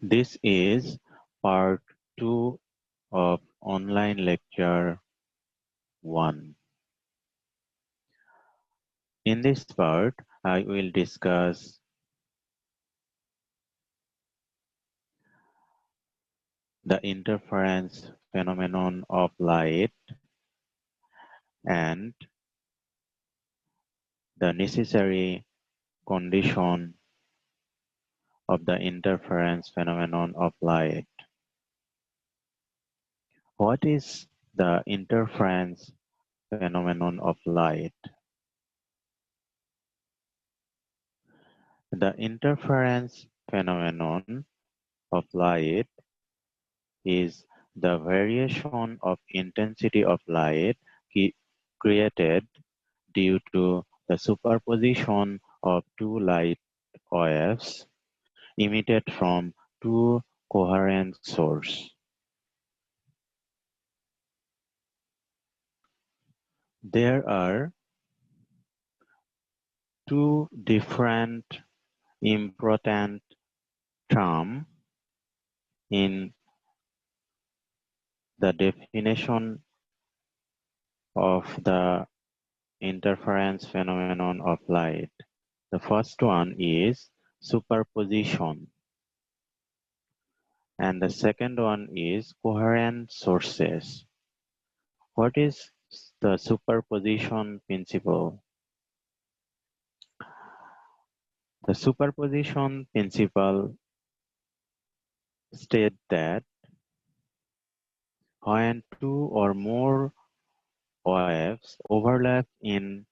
This is part 2 of online lecture 1. In this part, I will discuss the interference phenomenon of light and the necessary condition of the interference phenomenon of light. What is the interference phenomenon of light? The interference phenomenon of light is the variation of intensity of light created due to the superposition of two light waves emitted from two coherent sources. There are two different important terms in the definition of the interference phenomenon of light. The first one is superposition, and the second one is coherent sources. What is the superposition principle? The superposition principle states that when two or more waves overlap in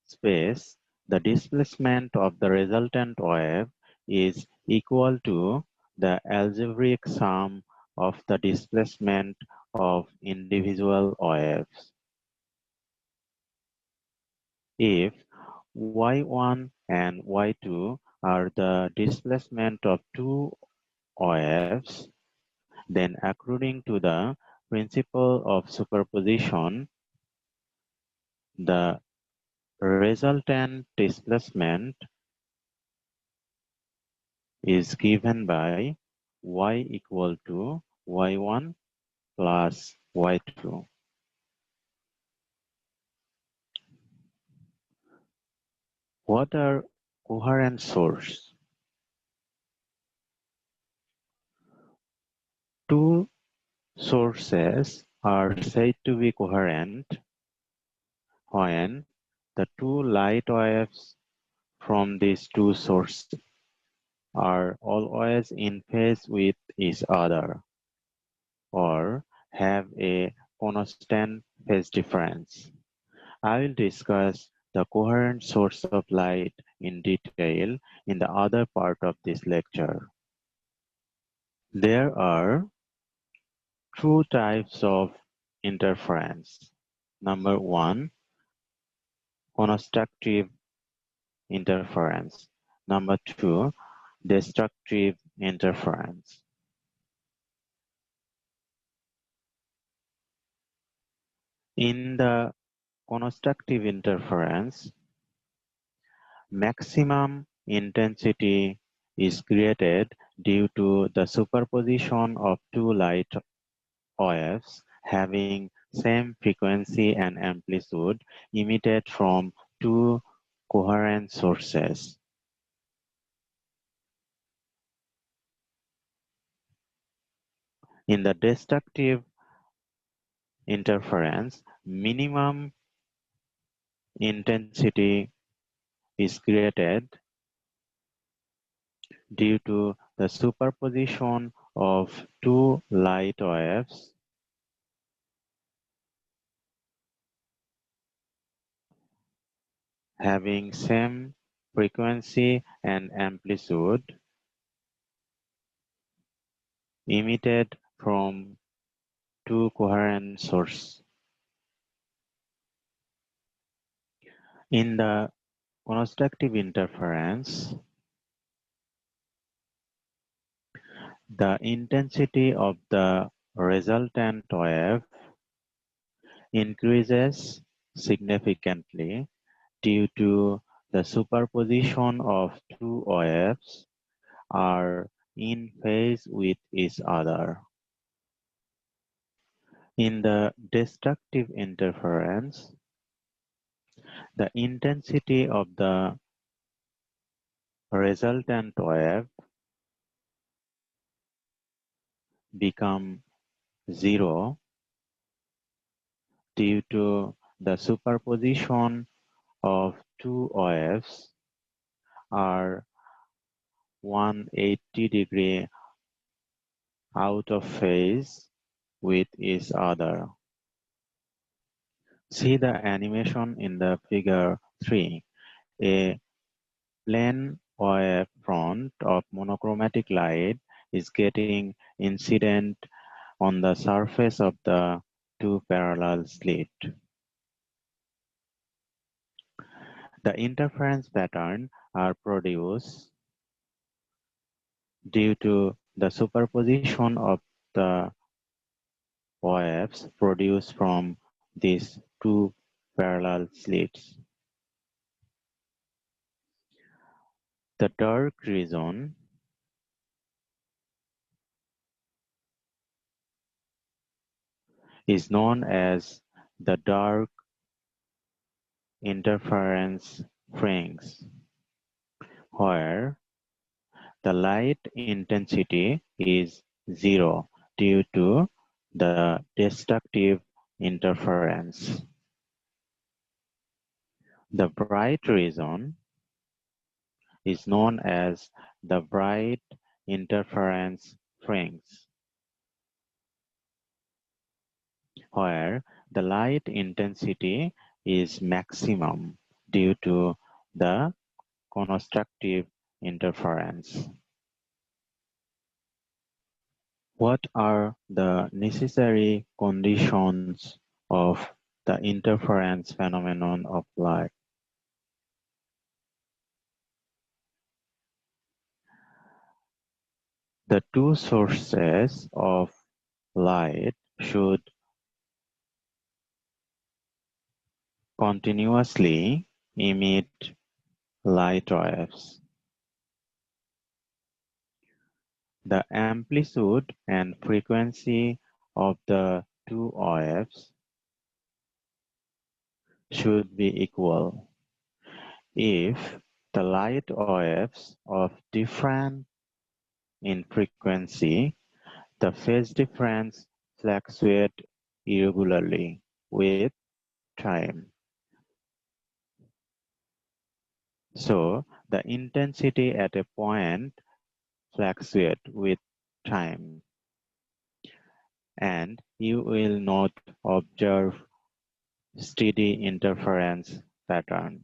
space, the displacement of the resultant wave is equal to the algebraic sum of the displacement of individual waves. If y1 and y2 are the displacement of two waves, then according to the principle of superposition, the resultant displacement is given by y equal to y1 plus y2. What are coherent sources? Two sources are said to be coherent when the two light waves from these two sources are always in phase with each other or have a constant phase difference. I will discuss the coherent source of light in detail in the other part of this lecture. There are two types of interference. Number one, constructive interference. Number two, destructive interference. In the constructive interference, maximum intensity is created due to the superposition of two light waves having same frequency and amplitude emitted from two coherent sources. In the destructive interference, minimum intensity is created due to the superposition of two light waves having same frequency and amplitude emitted from two coherent sources. In the constructive interference, the intensity of the resultant wave increases significantly due to the superposition of two waves are in phase with each other. In the destructive interference, the intensity of the resultant wave become zero due to the superposition of two waves are 180 degree out of phase with each other. See the animation in the figure 3. A plane wave front of monochromatic light is getting incident on the surface of the two parallel slits. The interference patterns are produced due to the superposition of the waves produced from these two parallel slits. The dark region is known as the dark interference fringe, where the light intensity is zero due to the destructive interference. The bright region is known as the bright interference fringe, where the light intensity is maximum due to the constructive interference. What are the necessary conditions of the interference phenomenon of light? The two sources of light should continuously emit light waves. The amplitude and frequency of the two waves should be equal. If the light waves of different in frequency, the phase difference fluctuates irregularly with time. So the intensity at a point fluctuates with time, and you will not observe steady interference pattern.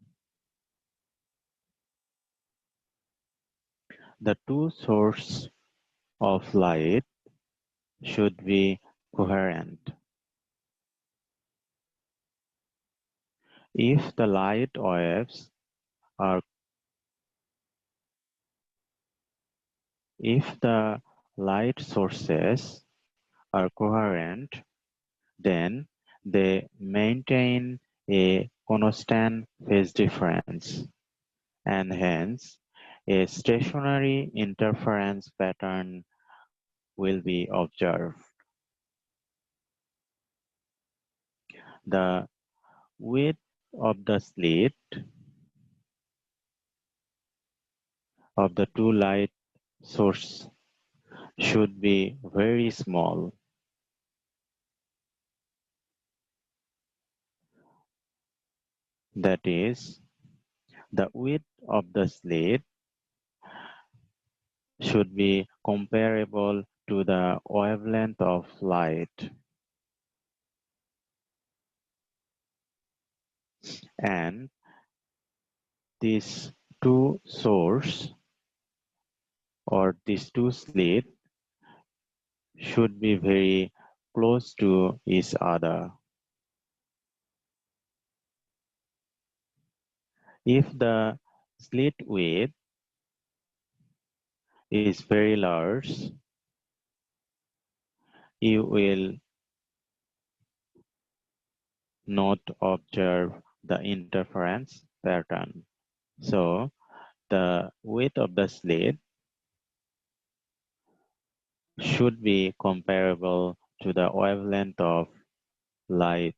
The two sources of light should be coherent. If the light waves are if the light sources are coherent, then they maintain a constant phase difference, and hence a stationary interference pattern will be observed. The width of the slit of the two light sources should be very small. That is, the width of the slit should be comparable to the wavelength of light, and these two sources or these two slits should be very close to each other. If the slit width is very large, you will not observe the interference pattern. So the width of the slit should be comparable to the wavelength of light